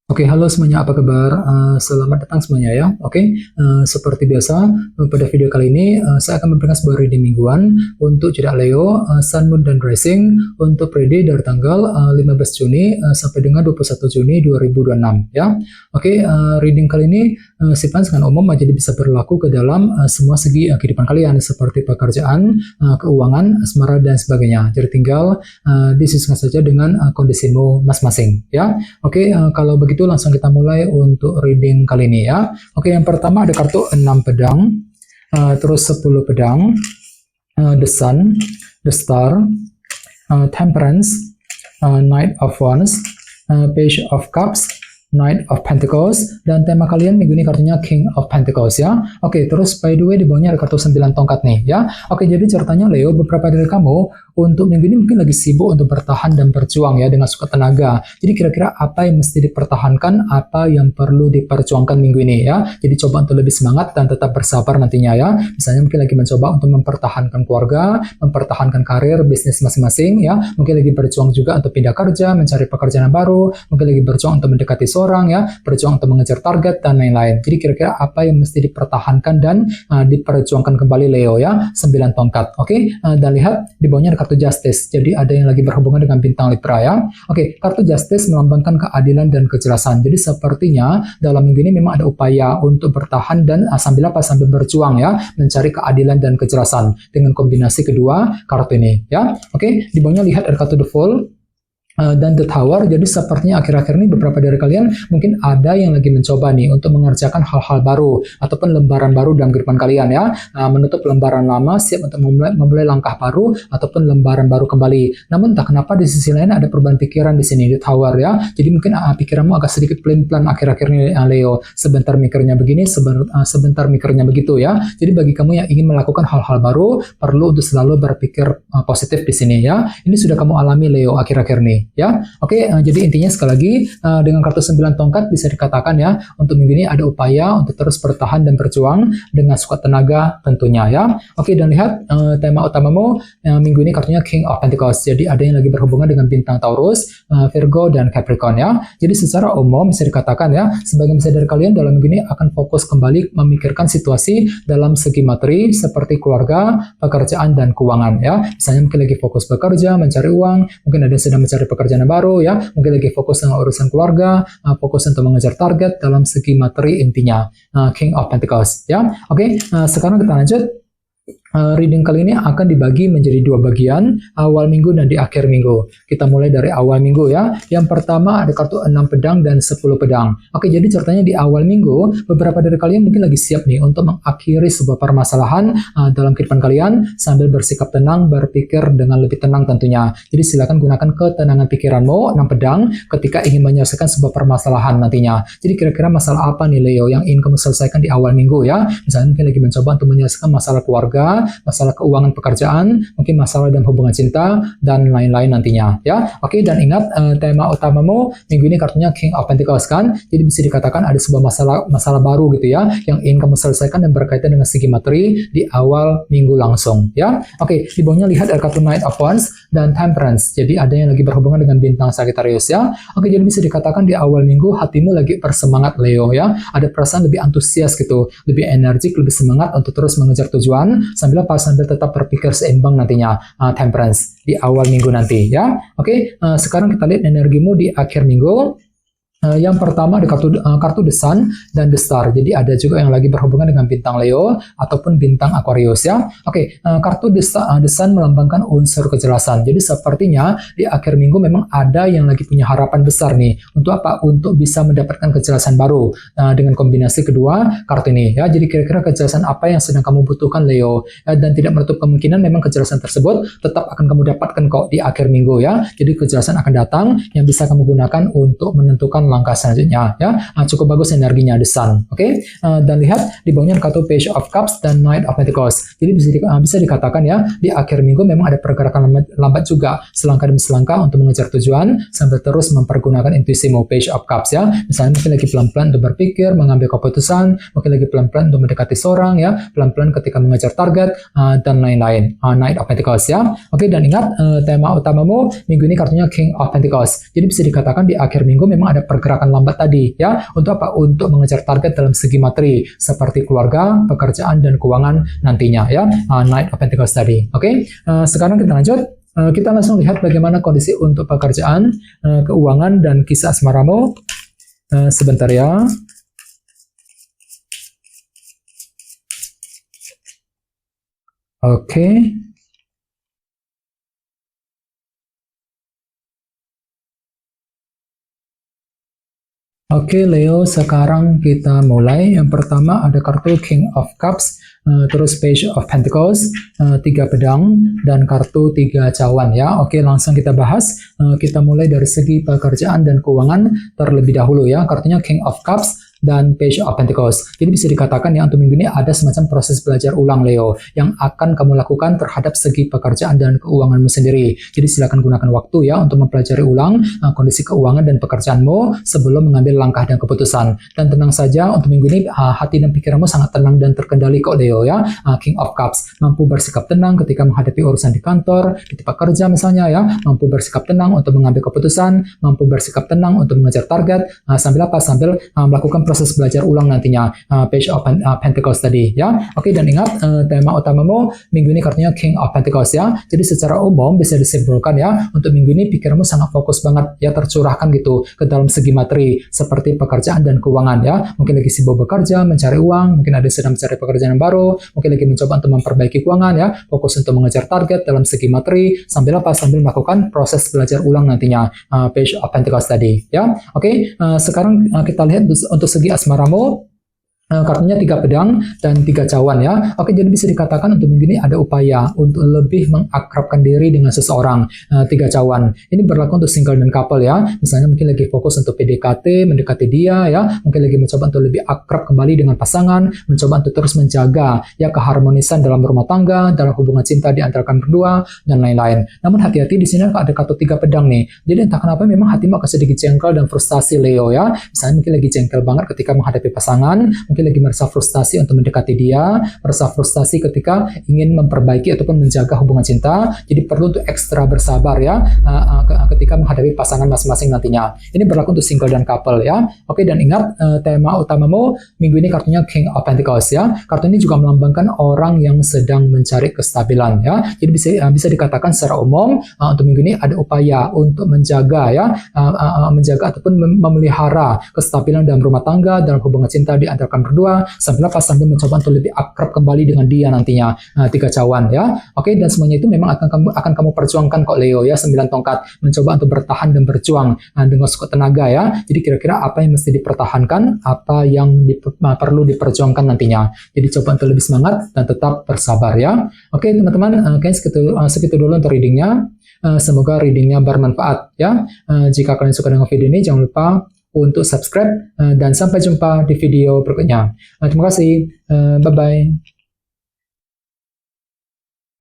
Oke, halo semuanya, apa kabar? Selamat datang semuanya ya. Oke, seperti biasa, pada video kali ini saya akan memberikan sebuah reading mingguan untuk zodiak Leo, Sun, Moon, dan Rising untuk periode dari tanggal 15 Juni sampai dengan 21 Juni 2026 ya. Oke, reading kali ini sifatnya sangat umum, jadi bisa berlaku ke dalam semua segi kehidupan kalian seperti pekerjaan, keuangan, asmara, dan sebagainya. Jadi tinggal disesuaikan saja dengan kondisimu masing-masing ya. Oke, kalau begitu langsung kita mulai untuk reading kali ini ya. Oke, yang pertama ada kartu 6 pedang, terus 10 pedang, the sun, the star, temperance, knight of wands, page of cups, Knight of Pentacles, dan tema kalian minggu ini kartunya King of Pentacles ya. Oke, terus by the way di bawahnya ada kartu 9 tongkat nih ya. Oke, jadi ceritanya Leo, beberapa dari kamu untuk minggu ini mungkin lagi sibuk untuk bertahan dan berjuang ya dengan suka tenaga. Jadi kira-kira apa yang mesti dipertahankan, apa yang perlu diperjuangkan minggu ini ya. Jadi coba untuk lebih semangat dan tetap bersabar nantinya ya. Misalnya mungkin lagi mencoba untuk mempertahankan keluarga, mempertahankan karir, bisnis masing-masing ya. Mungkin lagi berjuang juga untuk pindah kerja, mencari pekerjaan baru, mungkin lagi berjuang untuk mendekati orang ya, berjuang untuk mengejar target dan lain-lain. Jadi kira-kira apa yang mesti dipertahankan dan diperjuangkan kembali Leo ya, 9 tongkat. Oke, dan lihat di bawahnya ada kartu Justice. Jadi ada yang lagi berhubungan dengan bintang Libra ya. Oke, kartu Justice melambangkan keadilan dan kejelasan. Jadi sepertinya dalam minggu ini memang ada upaya untuk bertahan dan sambil berjuang ya, mencari keadilan dan kejelasan dengan kombinasi kedua kartu ini ya. Oke, di bawahnya lihat ada kartu The Fool dan The Tower. Jadi sepertinya akhir-akhir ini beberapa dari kalian mungkin ada yang lagi mencoba nih untuk mengerjakan hal-hal baru ataupun lembaran baru dalam kehidupan kalian ya, menutup lembaran lama, siap untuk memulai langkah baru ataupun lembaran baru kembali. Namun tak kenapa di sisi lain ada perubahan pikiran di sini, The Tower ya. Jadi mungkin pikiranmu agak sedikit pelin-pelan akhir-akhir ini Leo, sebentar mikirnya begini, sebentar mikirnya begitu ya. Jadi bagi kamu yang ingin melakukan hal-hal baru, perlu untuk selalu berpikir positif di sini ya. Ini sudah kamu alami Leo akhir-akhir ini ya. Oke, jadi intinya sekali lagi dengan kartu 9 tongkat bisa dikatakan ya, untuk minggu ini ada upaya untuk terus bertahan dan berjuang dengan sekuat tenaga tentunya ya. Oke, dan lihat tema utamamu minggu ini kartunya King of Pentacles. Jadi ada yang lagi berhubungan dengan bintang Taurus, Virgo, dan Capricorn ya. Jadi secara umum bisa dikatakan ya, sebagian besar dari kalian dalam minggu ini akan fokus kembali memikirkan situasi dalam segi materi seperti keluarga, pekerjaan, dan keuangan ya. Misalnya mungkin lagi fokus bekerja, mencari uang, mungkin ada yang sedang mencari pekerjaan baru ya, mungkin lagi fokus dengan urusan keluarga, fokus untuk mengejar target dalam segi materi intinya, King of Pentacles ya. Oke, sekarang kita lanjut. Reading kali ini akan dibagi menjadi 2 bagian, awal minggu dan di akhir minggu. Kita mulai dari awal minggu ya. Yang pertama ada kartu 6 pedang dan 10 pedang. Oke, jadi ceritanya di awal minggu, beberapa dari kalian mungkin lagi siap nih untuk mengakhiri sebuah permasalahan dalam kehidupan kalian sambil bersikap tenang, berpikir dengan lebih tenang tentunya. Jadi silakan gunakan ketenangan pikiranmu, 6 pedang, ketika ingin menyelesaikan sebuah permasalahan nantinya. Jadi kira-kira masalah apa nih Leo yang ingin kamu selesaikan di awal minggu ya. Misalnya mungkin lagi mencoba untuk menyelesaikan masalah keluarga, masalah keuangan pekerjaan, mungkin masalah dalam hubungan cinta, dan lain-lain nantinya ya. Oke, dan ingat tema utamamu minggu ini kartunya King of Pentacles kan. Jadi bisa dikatakan ada sebuah masalah baru gitu ya, yang ingin kamu selesaikan dan berkaitan dengan segi materi di awal minggu langsung ya. Oke, di bawahnya lihat ada kartu Knight of Wands dan Temperance. Jadi ada yang lagi berhubungan dengan bintang Sagittarius ya. Oke, jadi bisa dikatakan di awal minggu hatimu lagi bersemangat Leo ya. Ada perasaan lebih antusias gitu, lebih energik, lebih semangat untuk terus mengejar tujuan sambil tetap berpikir seimbang nantinya, Temperance di awal minggu nanti ya. Oke, sekarang kita lihat energimu di akhir minggu. Yang pertama ada kartu The Sun dan The Star. Jadi ada juga yang lagi berhubungan dengan bintang Leo ataupun bintang Aquarius ya. Oke, kartu The Sun melambangkan unsur kejelasan. Jadi sepertinya di akhir minggu memang ada yang lagi punya harapan besar nih. Untuk apa? Untuk bisa mendapatkan kejelasan baru dengan kombinasi kedua kartu ini ya. Jadi kira-kira kejelasan apa yang sedang kamu butuhkan Leo dan tidak menutup kemungkinan memang kejelasan tersebut tetap akan kamu dapatkan kok di akhir minggu ya. Jadi kejelasan akan datang yang bisa kamu gunakan untuk menentukan langkah selanjutnya ya. Cukup bagus energinya The Sun. Oke, dan lihat di bawahnya kartu Page of Cups dan Knight of Pentacles. Jadi bisa dikatakan ya, di akhir minggu memang ada pergerakan lambat juga, selangkah demi selangkah untuk mengejar tujuan sambil terus mempergunakan intuisimu, Page of Cups ya. Misalnya mungkin lagi pelan-pelan untuk berpikir, mengambil keputusan, mungkin lagi pelan-pelan untuk mendekati seorang ya, pelan-pelan ketika mengejar target dan lain-lain, Knight of Pentacles ya. Oke, dan ingat tema utamamu minggu ini kartunya King of Pentacles. Jadi bisa dikatakan di akhir minggu memang ada pergerakan lambat tadi ya. Untuk apa? Untuk mengejar target dalam segi materi seperti keluarga, pekerjaan dan keuangan nantinya ya. Knight of Pentacles tadi. Oke. Sekarang kita lanjut. Kita langsung lihat bagaimana kondisi untuk pekerjaan, keuangan dan kisah asmaramu. Sebentar ya. Oke. Oke Leo, sekarang kita mulai. Yang pertama ada kartu King of Cups, terus Page of Pentacles, 3 pedang, dan kartu 3 cawan ya. Oke, langsung kita bahas. Kita mulai dari segi pekerjaan dan keuangan terlebih dahulu ya. Kartunya King of Cups dan Page of Pentacles. Jadi bisa dikatakan ya untuk minggu ini ada semacam proses belajar ulang Leo yang akan kamu lakukan terhadap segi pekerjaan dan keuanganmu sendiri. Jadi silakan gunakan waktu ya untuk mempelajari ulang kondisi keuangan dan pekerjaanmu sebelum mengambil langkah dan keputusan. Dan tenang saja untuk minggu ini hati dan pikiranmu sangat tenang dan terkendali kok Leo ya. King of Cups mampu bersikap tenang ketika menghadapi urusan di kantor, di tempat kerja misalnya ya. Mampu bersikap tenang untuk mengambil keputusan, mampu bersikap tenang untuk mengejar target sambil apa? Sambil melakukan proses belajar ulang nantinya. Page of Pentacles tadi ya. Oke, dan ingat tema utamamu minggu ini kartunya King of Pentacles ya. Jadi secara umum bisa disimpulkan ya untuk minggu ini pikiranmu sangat fokus banget ya, tercurahkan gitu ke dalam segi materi seperti pekerjaan dan keuangan ya. Mungkin lagi sibuk bekerja, mencari uang, mungkin ada sedang mencari pekerjaan yang baru, mungkin lagi mencoba untuk memperbaiki keuangan ya, fokus untuk mengejar target dalam segi materi sambil apa? Sambil melakukan proses belajar ulang nantinya. Page of Pentacles tadi ya. Oke, sekarang kita lihat untuk segi asmaramu. Kartunya 3 pedang dan 3 cawan ya. Oke, jadi bisa dikatakan untuk minggu ini ada upaya untuk lebih mengakrabkan diri dengan seseorang. 3 cawan. Ini berlaku untuk single dan couple ya. Misalnya mungkin lagi fokus untuk PDKT, mendekati dia ya. Mungkin lagi mencoba untuk lebih akrab kembali dengan pasangan, mencoba untuk terus menjaga ya keharmonisan dalam rumah tangga, dalam hubungan cinta di antara kalian berdua dan lain-lain. Namun hati-hati di sini ada kartu 3 pedang nih. Jadi entah kenapa memang hatimu akan sedikit jengkel dan frustasi Leo ya. Misalnya mungkin lagi jengkel banget ketika menghadapi pasangan, mungkin lagi merasa frustasi untuk mendekati dia, merasa frustasi ketika ingin memperbaiki ataupun menjaga hubungan cinta. Jadi perlu untuk ekstra bersabar ya ketika menghadapi pasangan masing-masing nantinya. Ini berlaku untuk single dan couple ya. Oke, dan ingat tema utamamu minggu ini kartunya King of Pentacles ya. Kartu ini juga melambangkan orang yang sedang mencari kestabilan ya. Jadi bisa dikatakan secara umum untuk minggu ini ada upaya untuk menjaga ya, menjaga ataupun memelihara kestabilan dalam rumah tangga, dalam hubungan cinta di antara kalian berdua, sambil mencoba untuk lebih akrab kembali dengan dia nantinya. 3 cawan ya. Oke, dan semuanya itu memang akan kamu perjuangkan kok Leo ya. 9 tongkat mencoba untuk bertahan dan berjuang dengan sekuat tenaga ya. Jadi kira-kira apa yang mesti dipertahankan, apa yang perlu diperjuangkan nantinya. Jadi coba untuk lebih semangat dan tetap bersabar ya. Oke teman-teman, segitu dulu untuk readingnya. Semoga readingnya bermanfaat ya. Jika kalian suka dengan video ini, jangan lupa untuk subscribe dan sampai jumpa di video berikutnya. Terima kasih. Bye-bye.